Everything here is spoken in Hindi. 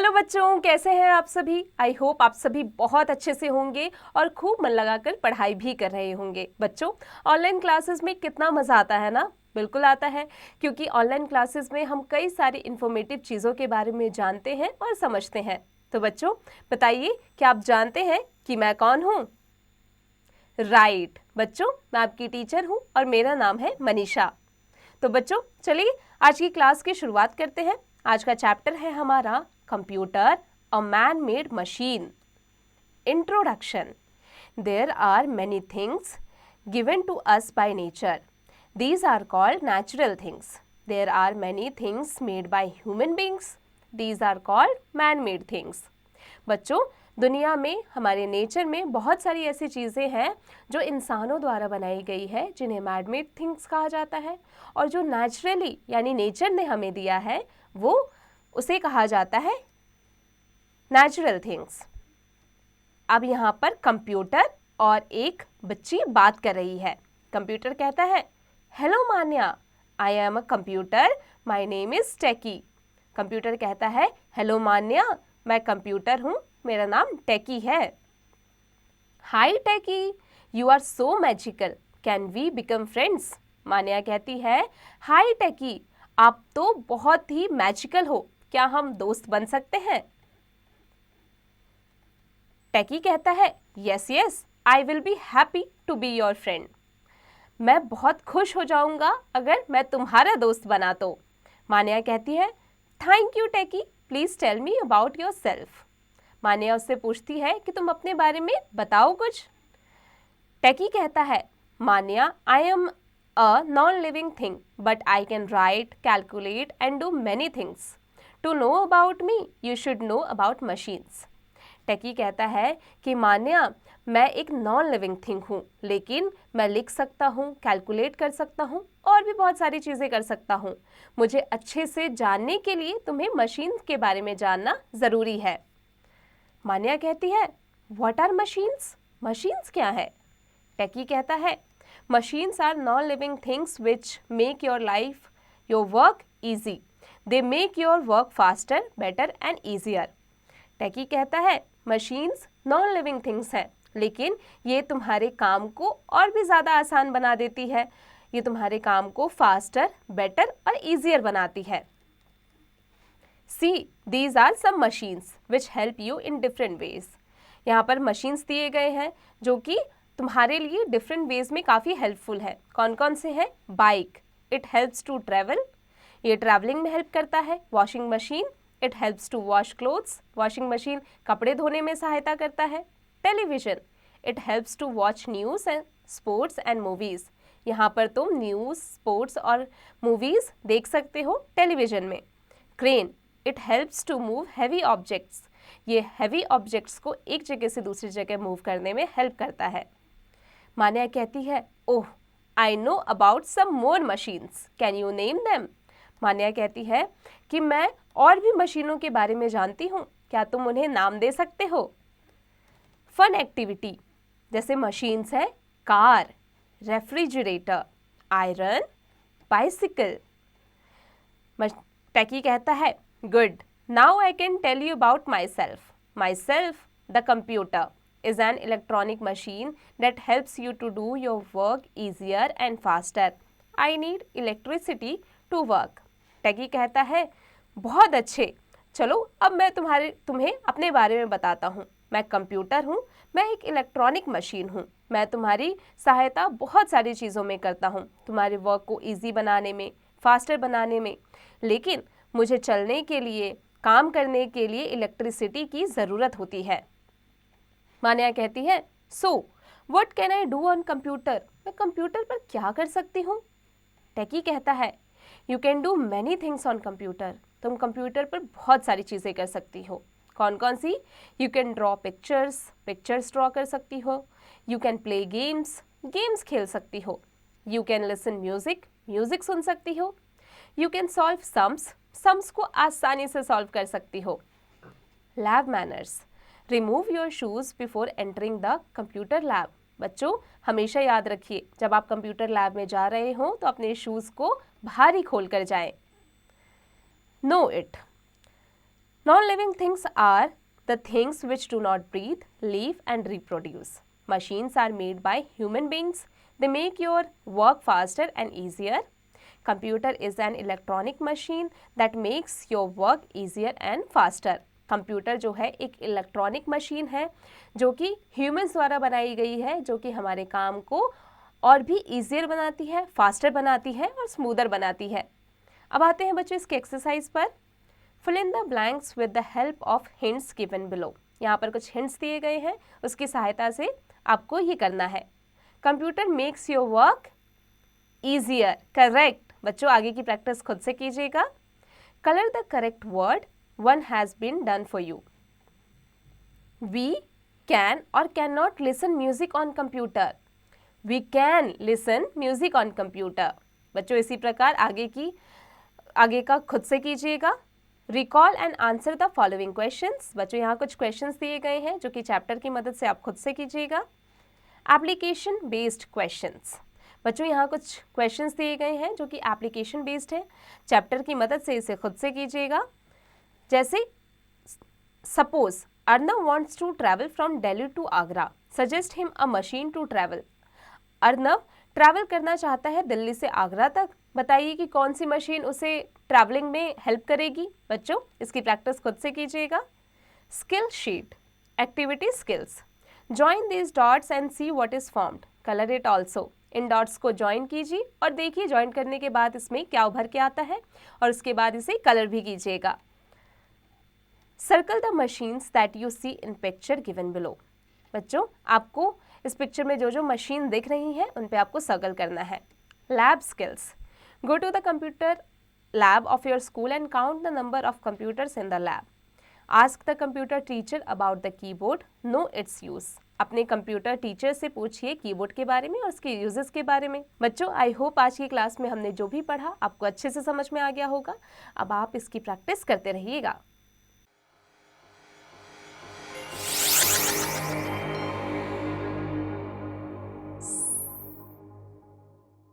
हेलो बच्चों, कैसे हैं आप सभी। आई होप आप सभी बहुत अच्छे से होंगे और खूब मन लगाकर पढ़ाई भी कर रहे होंगे। बच्चों, ऑनलाइन क्लासेस में कितना मज़ा आता है ना। बिल्कुल आता है, क्योंकि ऑनलाइन क्लासेस में हम कई सारी इंफॉर्मेटिव चीज़ों के बारे में जानते हैं और समझते हैं। तो बच्चों बताइए, क्या आप जानते हैं कि मैं कौन हूँ? राइट बच्चों, मैं आपकी टीचर हूँ और मेरा नाम है मनीषा। तो बच्चों चलिए आज की क्लास की शुरुआत करते हैं। आज का चैप्टर है हमारा computer, a man made machine. Introduction. There are many things given to us by nature. These are called natural things. There are many things made by human beings. These are called man-made things. बच्चों, दुनिया में हमारे नेचर में बहुत सारी ऐसी चीज़ें हैं जो इंसानों द्वारा बनाई गई है, जिन्हें मैन मेड थिंग्स कहा जाता है, और जो नेचुरली यानी नेचर ने हमें दिया है वो उसे कहा जाता है नेचुरल थिंग्स। अब यहाँ पर कंप्यूटर और एक बच्ची बात कर रही है। कंप्यूटर कहता है, hello Manya, I am a computer, my name is Techie. Computer कहता है, हेलो मान्या, मैं कंप्यूटर हूँ, मेरा नाम टेकी है। Hi Techie, you are so magical, can we become friends. Manya कहती है, हाय टेकी, आप तो बहुत ही मैजिकल हो, क्या हम दोस्त बन सकते हैं। टेकी कहता है, yes yes, I will be happy to be your friend. मैं बहुत खुश हो जाऊंगा अगर मैं तुम्हारा दोस्त बना तो। मान्या कहती है, thank you Techie, please tell me about yourself. Manya उससे पूछती है कि तुम अपने बारे में बताओ कुछ। टेकी कहता है, Manya, I am a non living thing, but I can write, calculate and do many things. To know about me you should know about machines. Techie कहता है कि मान्या, मैं एक नॉन लिविंग थिंग हूँ, लेकिन मैं लिख सकता हूँ, कैलकुलेट कर सकता हूँ और भी बहुत सारी चीज़ें कर सकता हूँ। मुझे अच्छे से जानने के लिए तुम्हें मशीन के बारे में जानना ज़रूरी है। मान्या कहती है, व्हाट आर मशीन्स? मशीन्स क्या है? टेकी कहता है, machines are non living things which make your life, your work easy. They make your work faster, better and easier. Techie कहता है, मशीन्स नॉन लिविंग थिंग्स हैं, लेकिन ये तुम्हारे काम को और भी ज़्यादा आसान बना देती है। ये तुम्हारे काम को फास्टर, बेटर और ईजियर बनाती है। See, these are some machines which help you in different ways. यहाँ पर मशीन्स दिए गए हैं जो कि तुम्हारे लिए डिफरेंट वेज में काफ़ी हेल्पफुल है। कौन कौन से हैं? Bike, it helps to travel, ये ट्रैवलिंग में हेल्प करता है। Washing machine, it helps to wash clothes, washing machine कपड़े धोने में सहायता करता है। Television, it helps to watch news and sports and movies, यहाँ पर तुम न्यूज़, स्पोर्ट्स और मूवीज़ देख सकते हो टेलीविज़न में। Crane, it helps to move heavy objects, ये हैवी ऑब्जेक्ट्स को एक जगह से दूसरी जगह मूव करने में हेल्प करता है। मान्या कहती है, oh, I know about some more machines, can you name them. Manya कहती है कि मैं और भी मशीनों के बारे में जानती हूँ, क्या तुम उन्हें नाम दे सकते हो। फन एक्टिविटी, जैसे मशीन्स है car, refrigerator, iron, bicycle. Techie कहता है, good, now I can tell you about myself. Myself, the computer, is an electronic machine that helps you to do your work easier and faster. I need electricity to work. टेकी कहता है, बहुत अच्छे, चलो अब मैं तुम्हें अपने बारे में बताता हूँ। मैं कंप्यूटर हूँ, मैं एक इलेक्ट्रॉनिक मशीन हूँ, मैं तुम्हारी सहायता बहुत सारी चीज़ों में करता हूँ, तुम्हारे वर्क को ईजी बनाने में, फास्टर बनाने में, लेकिन मुझे चलने के लिए, काम करने के लिए इलेक्ट्रिसिटी की ज़रूरत होती है। मान्या कहती है, so what can I do on computer? मैं कंप्यूटर पर क्या कर सकती हूँ? टेकी कहता है, you can do many things on computer, तुम कंप्यूटर पर बहुत सारी चीज़ें कर सकती हो। कौन कौन सी? You can draw pictures, pictures draw कर सकती हो। You can play games, games खेल सकती हो। You can listen music, music सुन सकती हो। You can solve sums, sums को आसानी से सॉल्व कर सकती हो। Lab manners, remove your shoes before entering the computer lab. बच्चों हमेशा याद रखिए, जब आप कंप्यूटर लैब में जा रहे हो तो अपने शूज़ को बाहर ही खोल कर जाएं। Know it, Non-living things are the things which do not breathe, live and reproduce. Machines are made by human beings. They make your work faster and easier. Computer is an electronic machine that makes your work easier and faster. Computer जो है एक इलेक्ट्रॉनिक मशीन है जो कि ह्यूमंस द्वारा बनाई गई है, जो कि हमारे काम को और भी ईजियर बनाती है, फास्टर बनाती है और स्मूदर बनाती है। अब आते हैं बच्चों इसके एक्सरसाइज पर। Fill in the blanks with the help of hints given below. यहाँ पर कुछ हिंट्स दिए गए हैं, उसकी सहायता से आपको ये करना है। Computer makes your work easier, correct. बच्चों आगे की प्रैक्टिस खुद से कीजिएगा। Colour the correct word, one has been done for you. We can or cannot listen music on computer. We can listen music on computer. बच्चों इसी प्रकार आगे का खुद से कीजिएगा। Recall and answer the following questions. बच्चों यहाँ कुछ questions दिए गए हैं जो कि चैप्टर की मदद से आप खुद से कीजिएगा। Application based questions. बच्चों यहाँ कुछ questions दिए गए हैं जो कि application based है, चैप्टर की मदद से इसे खुद से कीजिएगा। जैसे suppose Arnav wants to travel from Delhi to Agra, suggest him a machine to travel. Arnav travel करना चाहता है दिल्ली से आगरा तक, बताइए कि कौन सी मशीन उसे ट्रैवलिंग में हेल्प करेगी। बच्चों इसकी प्रैक्टिस खुद से कीजिएगा। Skill sheet, activity skills. Join these dots and see what is formed, colour it also. In dots को ज्वाइन कीजिए और देखिए ज्वाइन करने के बाद इसमें क्या उभर के आता है और उसके बाद इसे कलर भी कीजिएगा। Circle the machines that you see in picture given below. बच्चों आपको इस पिक्चर में जो जो मशीन दिख रही हैं उन पे आपको सर्कल करना है। Lab skills, go to the computer lab of your school and count the number of computers in the lab. Ask the computer teacher about the keyboard, know its use. अपने कंप्यूटर टीचर से पूछिए कीबोर्ड के बारे में और उसके यूजेस के बारे में। बच्चों आई होप आज की क्लास में हमने जो भी पढ़ा आपको अच्छे से समझ में आ गया होगा। अब आप इसकी प्रैक्टिस करते रहिएगा।